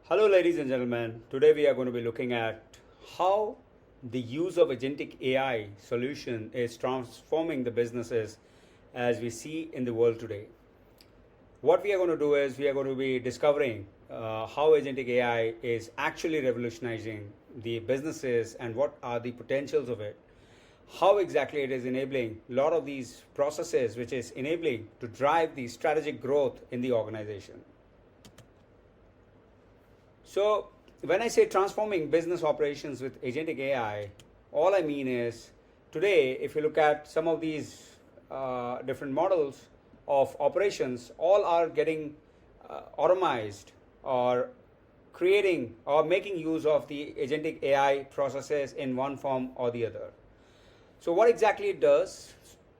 Hello, ladies and gentlemen. Today we are going to be looking at how the use of agentic AI solution is transforming the businesses as we see in the world today. What we are going to do is we are going to be discovering how agentic AI is actually revolutionizing the businesses and what are the potentials of it. How exactly it is enabling a lot of these processes, which is enabling to drive the strategic growth in the organization. So, when I say transforming business operations with agentic AI, all I mean is today, if you look at some of these different models of operations, all are getting automized or creating or making use of the agentic AI processes in one form or the other. So, what exactly it does?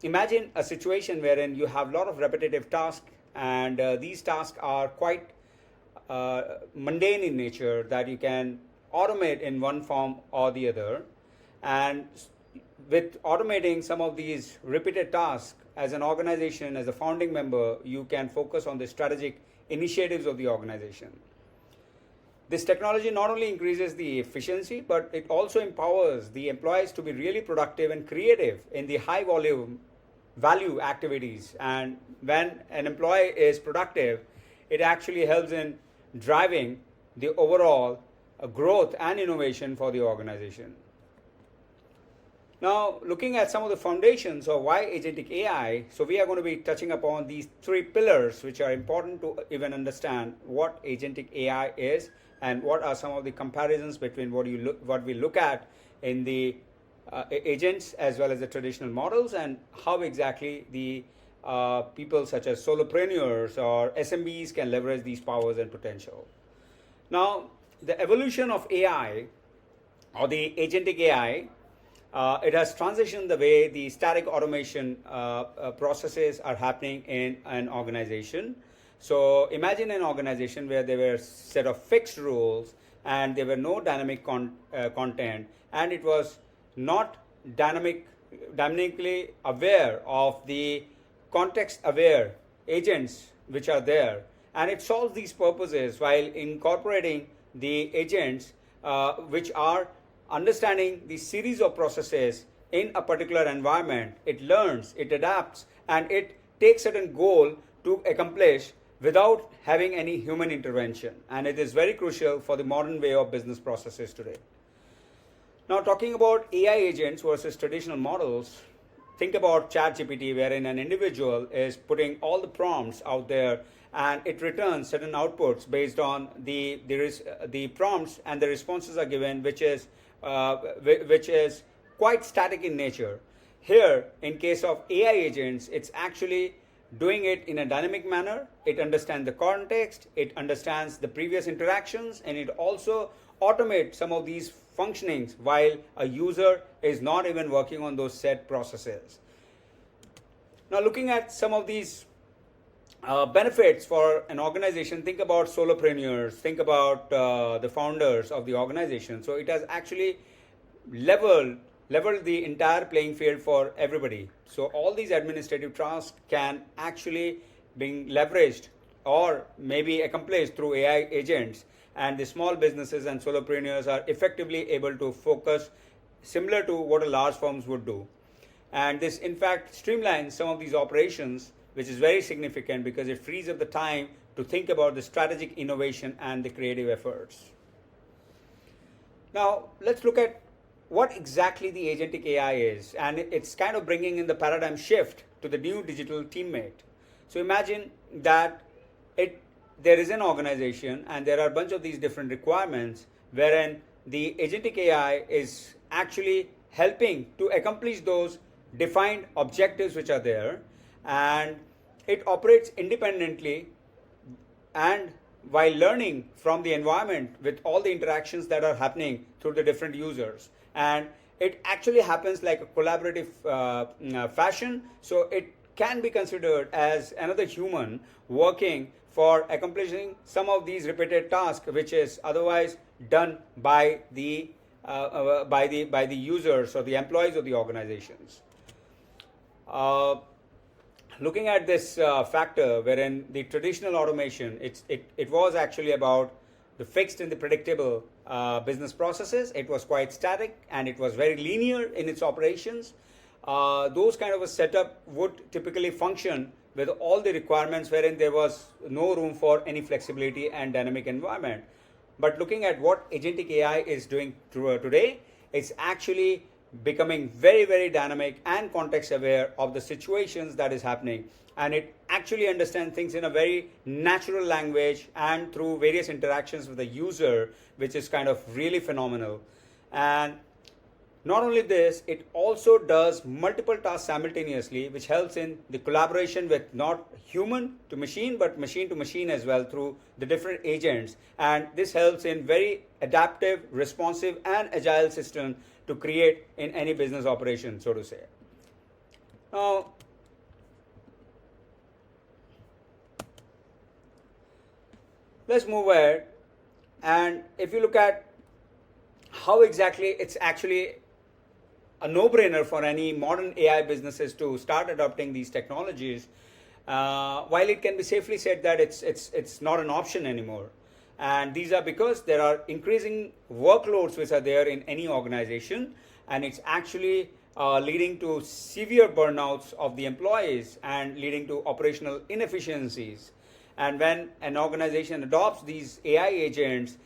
Imagine a situation wherein you have a lot of repetitive tasks, and these tasks are quite mundane in nature that you can automate in one form or the other. And with automating some of these repeated tasks, as an organization, as a founding member, you can focus on the strategic initiatives of the organization. This technology not only increases the efficiency, but it also empowers the employees to be really productive and creative in the high volume value activities. And when an employee is productive, it actually helps in driving the overall growth and innovation for the organization. Now, looking at some of the foundations of why agentic AI, so we are going to be touching upon these three pillars which are important to even understand what agentic AI is and what are some of the comparisons between what we look at in the agents as well as the traditional models, and how exactly the people such as solopreneurs or SMBs can leverage these powers and potential. Now, the evolution of AI or the agentic AI, it has transitioned the way the static automation processes are happening in an organization. So imagine an organization where there were a set of fixed rules and there were no dynamic content, and it was not dynamically aware of the context aware agents which are there, and it solves these purposes while incorporating the agents which are understanding the series of processes in a particular environment. It learns, it adapts, and it takes certain goal to accomplish without having any human intervention, and it is very crucial for the modern way of business processes today. Now, talking about AI agents versus traditional models, think about ChatGPT, wherein an individual is putting all the prompts out there and it returns certain outputs based on the prompts, and the responses are given, which is quite static in nature. Here, in case of AI agents, it's actually doing it in a dynamic manner. It understands the context, it understands the previous interactions, and it also automates some of these functionings while a user is not even working on those set processes. Now, looking at some of these benefits for an organization, think about solopreneurs, think about the founders of the organization. So it has actually leveled the entire playing field for everybody. So all these administrative tasks can actually be leveraged or maybe accomplished through AI agents, and the small businesses and solopreneurs are effectively able to focus similar to what a large firms would do. And this in fact streamlines some of these operations, which is very significant because it frees up the time to think about the strategic innovation and the creative efforts. Now, let's look at what exactly the agentic AI is, and it's kind of bringing in the paradigm shift to the new digital teammate. So imagine that there is an organization and there are a bunch of these different requirements wherein the agentic AI is actually helping to accomplish those defined objectives which are there, and it operates independently and while learning from the environment with all the interactions that are happening through the different users. And it actually happens like a collaborative fashion, so it can be considered as another human working for accomplishing some of these repeated tasks which is otherwise done by the users or the employees of the organizations. Looking at this factor wherein the traditional automation, it was actually about the fixed and the predictable business processes. It was quite static and it was very linear in its operations. Those kind of a setup would typically function with all the requirements wherein there was no room for any flexibility and dynamic environment. But looking at what Agentic AI is doing today, it's actually becoming very, very dynamic and context aware of the situations that is happening. And it actually understands things in a very natural language and through various interactions with the user, which is kind of really phenomenal. And not only this, it also does multiple tasks simultaneously, which helps in the collaboration with not human to machine, but machine to machine as well through the different agents. And this helps in very adaptive, responsive, and agile system to create in any business operation, so to say. Now, let's move ahead. And if you look at how exactly it's actually a no-brainer for any modern AI businesses to start adopting these technologies, while it can be safely said that it's not an option anymore. And these are because there are increasing workloads which are there in any organization, and it's actually leading to severe burnouts of the employees and leading to operational inefficiencies. And when an organization adopts these AI agents,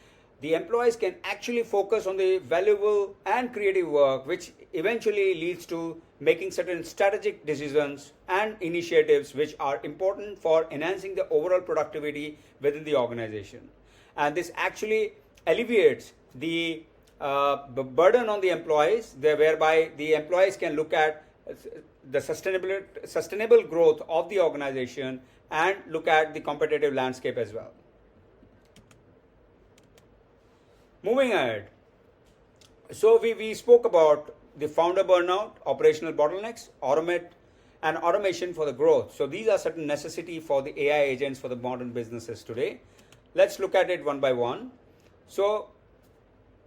the employees can actually focus on the valuable and creative work, which eventually leads to making certain strategic decisions and initiatives which are important for enhancing the overall productivity within the organization. And this actually alleviates the burden on the employees, whereby the employees can look at the sustainable growth of the organization and look at the competitive landscape as well. Moving ahead, so we spoke about the founder burnout, operational bottlenecks, automation for the growth. So these are certain necessity for the AI agents for the modern businesses today. Let's look at it one by one. So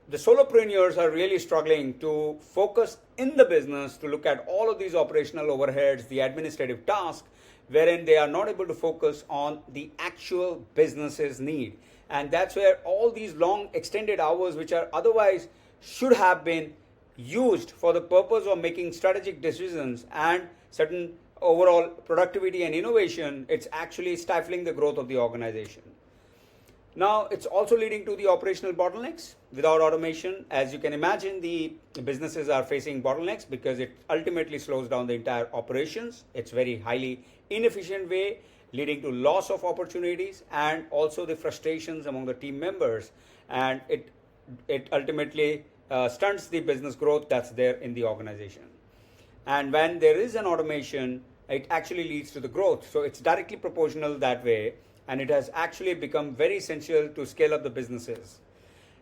the solopreneurs are really struggling to focus in the business to look at all of these operational overheads, the administrative tasks, wherein they are not able to focus on the actual business's need. And that's where all these long extended hours, which are otherwise should have been used for the purpose of making strategic decisions and certain overall productivity and innovation, it's actually stifling the growth of the organization. Now, it's also leading to the operational bottlenecks. Without automation, as you can imagine, the businesses are facing bottlenecks because it ultimately slows down the entire operations. It's very highly inefficient way, leading to loss of opportunities and also the frustrations among the team members. And it ultimately stunts the business growth that's there in the organization. And when there is an automation, it actually leads to the growth. So it's directly proportional that way. And it has actually become very essential to scale up the businesses.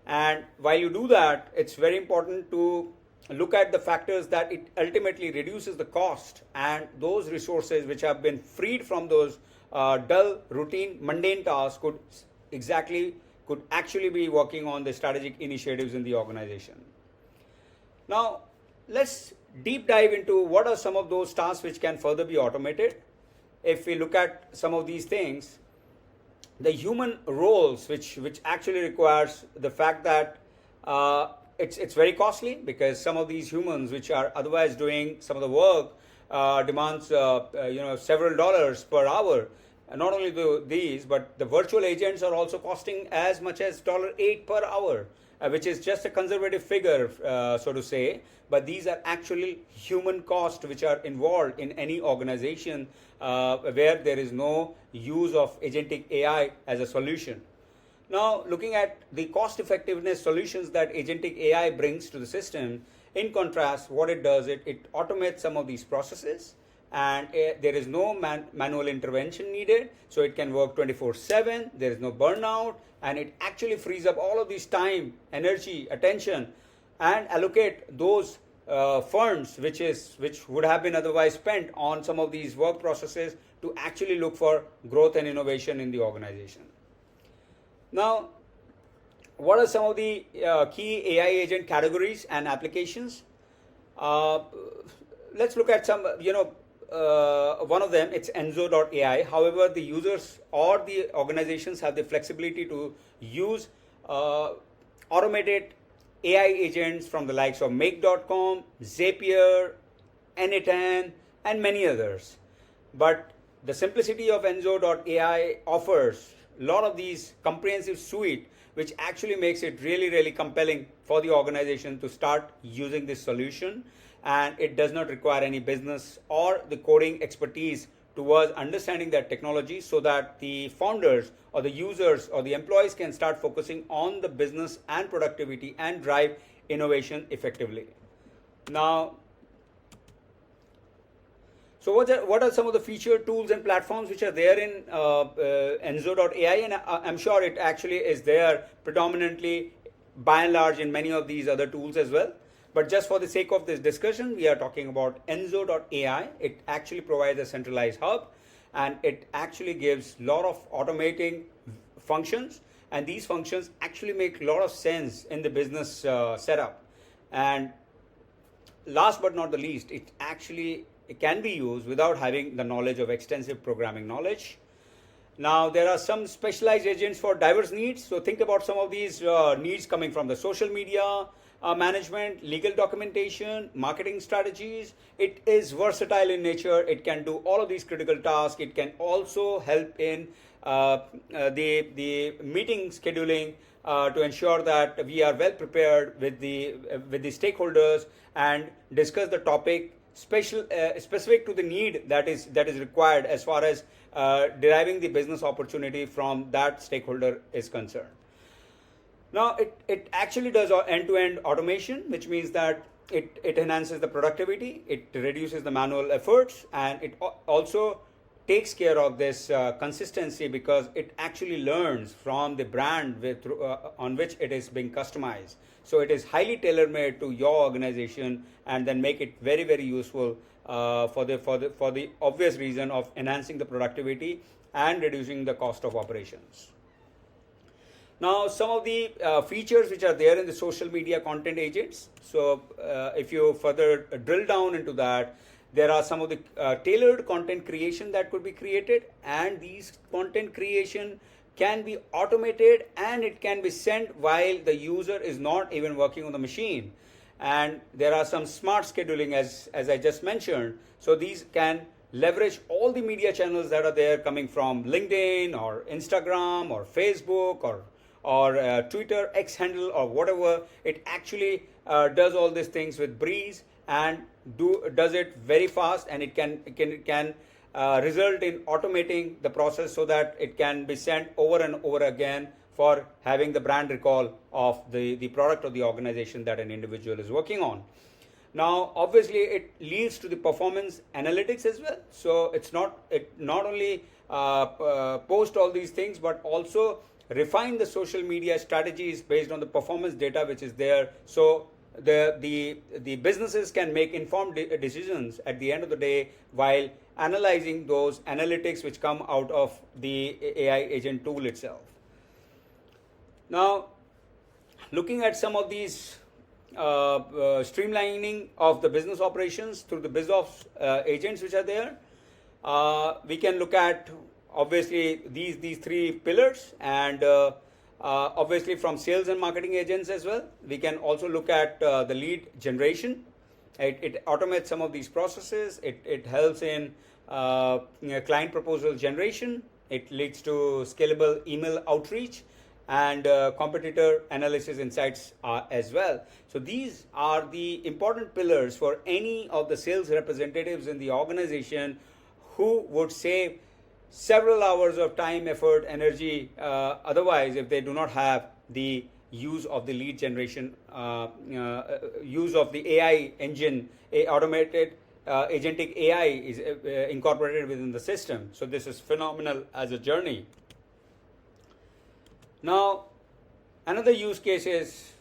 And while you do that, it's very important to look at the factors that it ultimately reduces the cost, and those resources which have been freed from those dull, routine, mundane tasks could actually be working on the strategic initiatives in the organization. Now, let's deep dive into what are some of those tasks which can further be automated. If we look at some of these things, the human roles, which actually requires the fact that it's very costly, because some of these humans which are otherwise doing some of the work demands several dollars per hour. And not only these, but the virtual agents are also costing as much as $8 per hour, which is just a conservative figure, so to say. But these are actually human costs which are involved in any organization where there is no use of Agentic AI as a solution. Now, looking at the cost effectiveness solutions that Agentic AI brings to the system, in contrast, what it does, it automates some of these processes, and there is no manual intervention needed, so it can work 24/7, there is no burnout, and it actually frees up all of this time, energy, attention, and allocate those funds which would have been otherwise spent on some of these work processes to actually look for growth and innovation in the organization. Now, what are some of the key AI agent categories and applications? Let's look at some, one of them, it's Enso.ai. However, the users or the organizations have the flexibility to use automated AI agents from the likes of Make.com, Zapier, Anytan, and many others. But the simplicity of Enso.ai offers a lot of these comprehensive suite, which actually makes it really, really compelling for the organization to start using this solution. And it does not require any business or the coding expertise towards understanding that technology, so that the founders or the users or the employees can start focusing on the business and productivity and drive innovation effectively. Now, so what are some of the feature tools and platforms which are there in Enso.ai? And I'm sure it actually is there predominantly by and large in many of these other tools as well. But just for the sake of this discussion, we are talking about Enso.ai. It actually provides a centralized hub, and it actually gives a lot of automating functions, and these functions actually make a lot of sense in the business setup. And last but not the least, it can be used without having the knowledge of extensive programming knowledge. Now, there are some specialized agents for diverse needs. So think about some of these needs coming from the social media management, legal documentation, marketing strategies. It is versatile in nature. It can do all of these critical tasks. It can also help in the meeting scheduling to ensure that we are well prepared with the stakeholders and discuss the topic specific to the need that is required as far as deriving the business opportunity from that stakeholder is concerned. Now, it actually does end-to-end automation, which means that it enhances the productivity, it reduces the manual efforts, and it also takes care of this consistency, because it actually learns from the brand on which it is being customized. So it is highly tailor-made to your organization, and then make it very, very useful for the obvious reason of enhancing the productivity and reducing the cost of operations. Now, some of the features which are there in the social media content agents. So if you further drill down into that, there are some of the tailored content creation that could be created, and these content creation can be automated, and it can be sent while the user is not even working on the machine. And there are some smart scheduling, as I just mentioned. So these can leverage all the media channels that are there, coming from LinkedIn or Instagram or Facebook or Twitter, X handle, or whatever. It actually does all these things with breeze, and does it very fast, and it can result in automating the process, so that it can be sent over and over again for having the brand recall of the product or the organization that an individual is working on. Now, obviously, it leads to the performance analytics as well. So it not only post all these things, but also refine the social media strategies based on the performance data which is there. So the businesses can make informed decisions at the end of the day, while analyzing those analytics which come out of the AI agent tool itself. Now, looking at some of these streamlining of the business operations through the BizOps agents which are there, we can look at obviously these three pillars, and obviously from sales and marketing agents as well. We can also look at the lead generation. It automates some of these processes. It helps in client proposal generation. It leads to scalable email outreach and competitor analysis insights as well. So these are the important pillars for any of the sales representatives in the organization who would save several hours of time, effort, energy otherwise, if they do not have the use of the lead generation, use of the AI engine, automated agentic AI is incorporated within the system. So this is phenomenal as a journey. Now, another use case is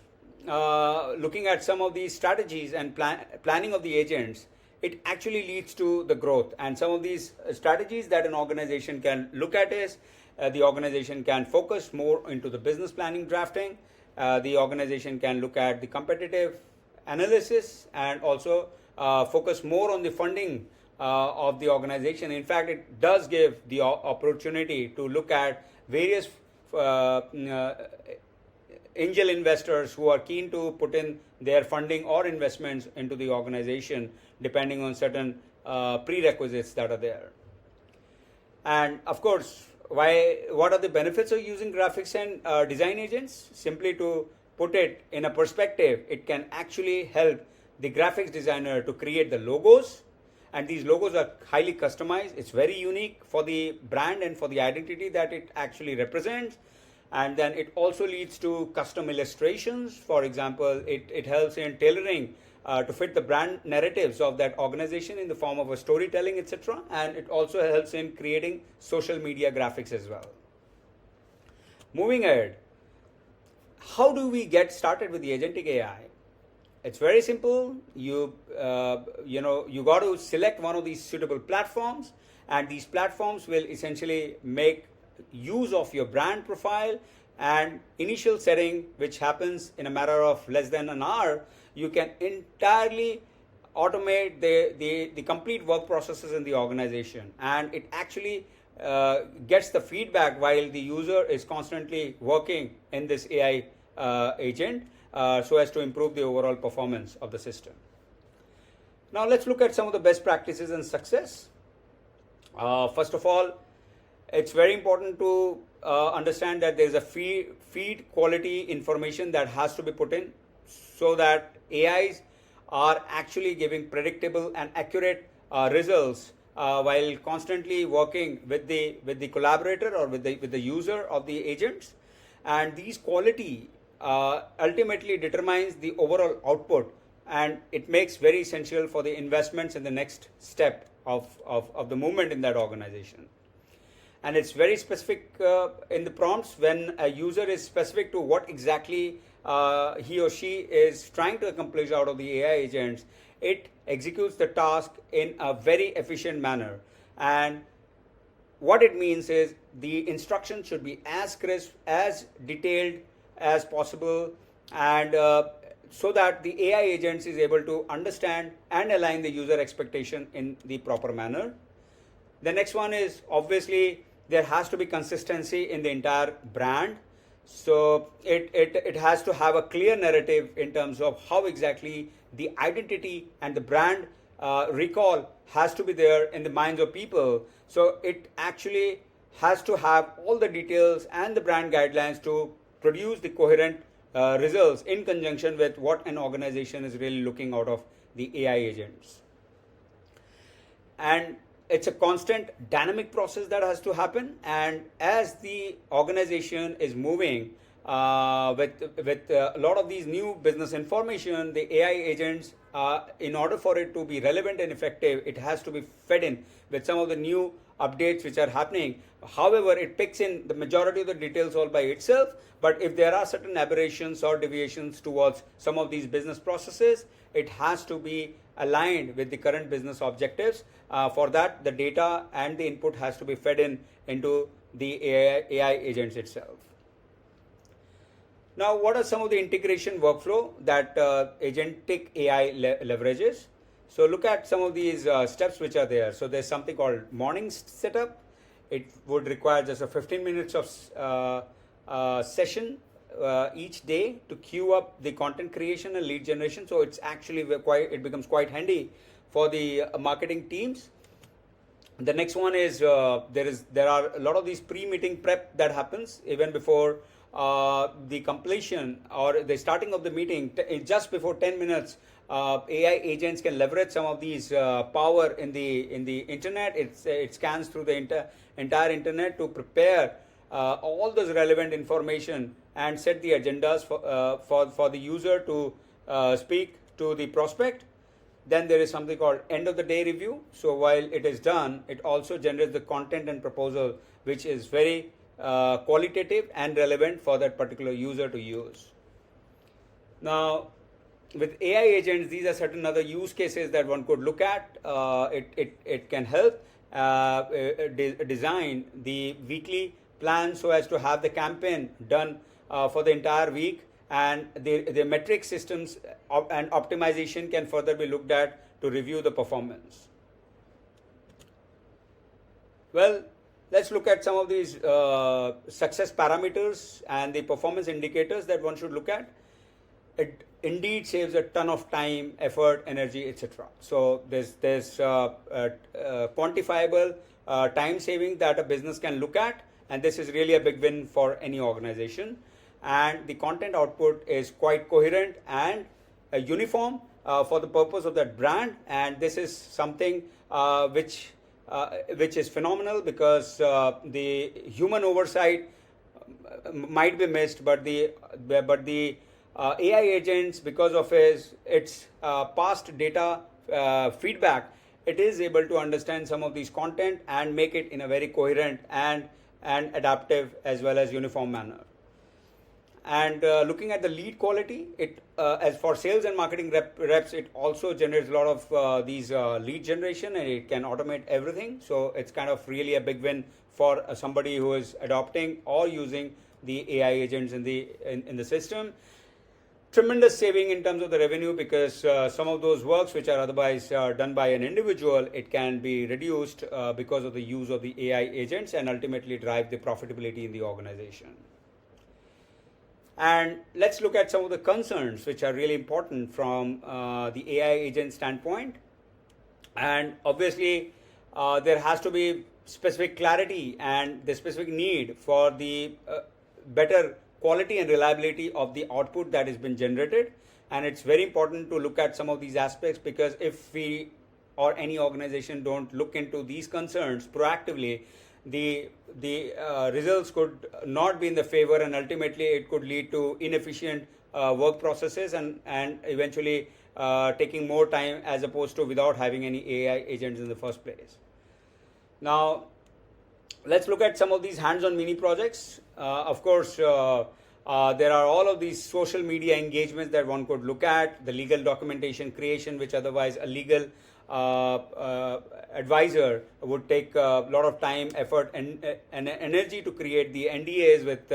looking at some of these strategies and planning of the agents. It actually leads to the growth, and some of these strategies that an organization can look at is the organization can focus more into the business planning drafting. The organization can look at the competitive analysis, and also focus more on the funding of the organization. In fact, it does give the opportunity to look at various angel investors who are keen to put in their funding or investments into the organization depending on certain prerequisites that are there. And of course, what are the benefits of using graphics and design agents? Simply to put it in a perspective, it can actually help the graphics designer to create the logos, and these logos are highly customized. It's very unique for the brand and for the identity that it actually represents. And then it also leads to custom illustrations. For example, it helps in tailoring to fit the brand narratives of that organization in the form of a storytelling, etc. And it also helps in creating social media graphics as well. Moving ahead, how do we get started with the agentic AI? It's very simple. You got to select one of these suitable platforms, and these platforms will essentially make use of your brand profile and initial setting, which happens in a matter of less than an hour. You can entirely automate the complete work processes in the organization, and it actually gets the feedback while the user is constantly working in this AI agent, so as to improve the overall performance of the system. Now let's look at some of the best practices and success. First of all, it's very important to understand that there's a feed quality information that has to be put in, so that AIs are actually giving predictable and accurate results while constantly working with the collaborator or with the user of the agents. And these quality ultimately determines the overall output, and it makes very essential for the investments in the next step of the movement in that organization. And it's very specific in the prompts. When a user is specific to what exactly he or she is trying to accomplish out of the AI agents, it executes the task in a very efficient manner. And what it means is the instructions should be as crisp, as detailed as possible, and so that the AI agents is able to understand and align the user expectation in the proper manner. The next one is, obviously, there has to be consistency in the entire brand. So it has to have a clear narrative in terms of how exactly the identity and the brand recall has to be there in the minds of people. So it actually has to have all the details and the brand guidelines to produce the coherent results in conjunction with what an organization is really looking out of the AI agents. And it's a constant dynamic process that has to happen, and as the organization is moving with a lot of these new business information, the AI agents, in order for it to be relevant and effective, it has to be fed in with some of the new updates which are happening. However, it picks in the majority of the details all by itself, but if there are certain aberrations or deviations towards some of these business processes, it has to be aligned with the current business objectives. For that, the data and the input has to be fed into the AI agents itself. Now, what are some of the integration workflow that Agentic AI leverages? So look at some of these steps which are there. So there's something called morning setup. It would require just a 15 minutes of session each day to queue up the content creation and lead generation. So it's actually it becomes quite handy for the marketing teams. The next one is there are a lot of these pre-meeting prep that happens even before the completion or the starting of the meeting. Just before 10 minutes, AI agents can leverage some of these power in the internet. It scans through the entire internet to prepare all those relevant information and set the agendas for the user to speak to the prospect. Then there is something called end of the day review. So while it is done, it also generates the content and proposal, which is very qualitative and relevant for that particular user to use. Now, with AI agents, these are certain other use cases that one could look at. It can help design the weekly plan so as to have the campaign done for the entire week, and the metric systems and optimization can further be looked at to review the performance. Well, let's look at some of these success parameters and the performance indicators that one should look at. It indeed saves a ton of time, effort, energy, etc. So there's quantifiable time saving that a business can look at, and this is really a big win for any organization. And the content output is quite coherent and uniform for the purpose of that brand, and this is something which is phenomenal, because the human oversight might be missed, but the AI agents, because of its past data feedback, it is able to understand some of these content and make it in a very coherent and adaptive as well as uniform manner. And looking at the lead quality, it as for sales and marketing reps, it also generates a lot of these lead generation, and it can automate everything. So it's kind of really a big win for somebody who is adopting or using the AI agents in the system. Tremendous saving in terms of the revenue, because some of those works which are otherwise done by an individual, it can be reduced because of the use of the AI agents, and ultimately drive the profitability in the organization. And let's look at some of the concerns which are really important from the AI agent standpoint. And obviously, there has to be specific clarity and the specific need for the better quality and reliability of the output that has been generated. And it's very important to look at some of these aspects, because if we or any organization don't look into these concerns proactively, the results could not be in the favor, and ultimately it could lead to inefficient work processes and eventually taking more time, as opposed to without having any AI agents in the first place. Now, let's look at some of these hands-on mini projects. Of course, there are all of these social media engagements that one could look at, the legal documentation creation, which otherwise a legal advisor would take a lot of time, effort, and energy to create the NDAs with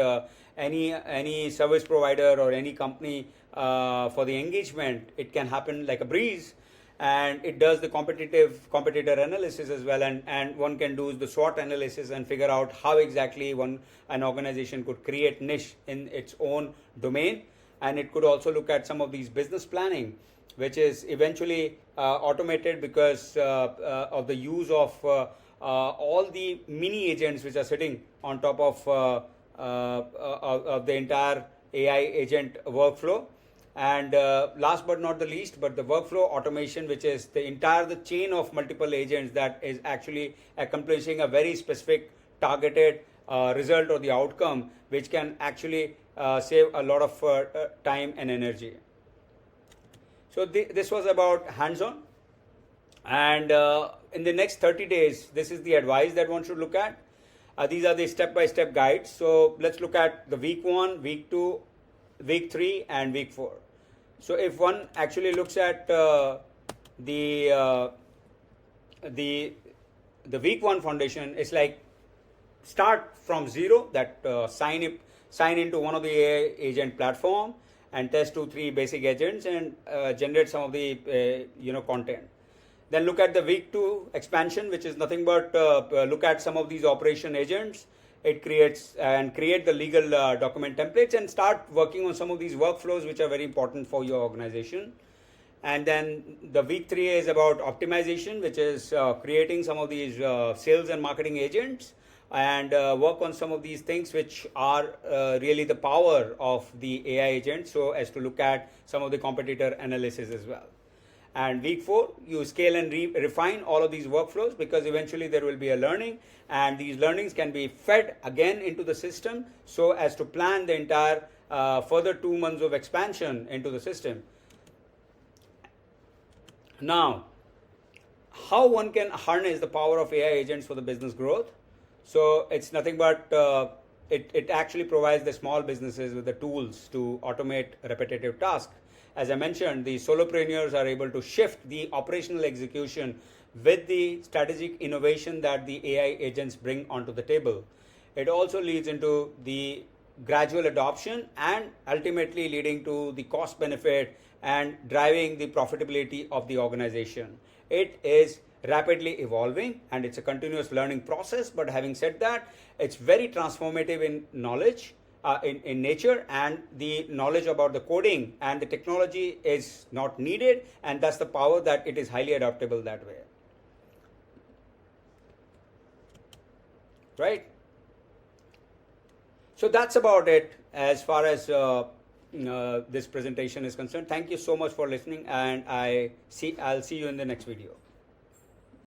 any service provider or any company for the engagement. It can happen like a breeze, and it does the competitor analysis as well, and one can do the SWOT analysis and figure out how exactly an organization could create niche in its own domain. And it could also look at some of these business planning, which is eventually automated because of the use of all the mini agents which are sitting on top of the entire AI agent workflow. And last but not the least, but the workflow automation, which is the chain of multiple agents that is actually accomplishing a very specific targeted result or the outcome, which can actually save a lot of time and energy. So this was about hands-on, and in the next 30 days, this is the advice that one should look at. These are the step-by-step guides. So let's look at the week 1, week 2, week 3, and week 4. So if one actually looks at the week 1 foundation, it's like start from zero, that sign into one of the AI agent platform and test 2-3 basic agents and generate some of the content. Then look at the week 2 expansion, which is nothing but look at some of these operation agents. It create the legal document templates and start working on some of these workflows which are very important for your organization. And then the week 3 is about optimization, which is creating some of these sales and marketing agents, and work on some of these things which are really the power of the AI agent, so as to look at some of the competitor analysis as well. And week 4, you scale and refine all of these workflows, because eventually there will be a learning, and these learnings can be fed again into the system, so as to plan the entire further 2 months of expansion into the system. Now, how one can harness the power of AI agents for the business growth? So it's nothing but it actually provides the small businesses with the tools to automate repetitive tasks. As I mentioned, the solopreneurs are able to shift the operational execution with the strategic innovation that the AI agents bring onto the table. It also leads into the gradual adoption and ultimately leading to the cost benefit and driving the profitability of the organization. It is rapidly evolving and it's a continuous learning process. But having said that, it's very transformative in knowledge, in nature, and the knowledge about the coding and the technology is not needed, and that's the power that it is highly adaptable that way. Right? So that's about it as far as this presentation is concerned. Thank you so much for listening, and I'll see you in the next video.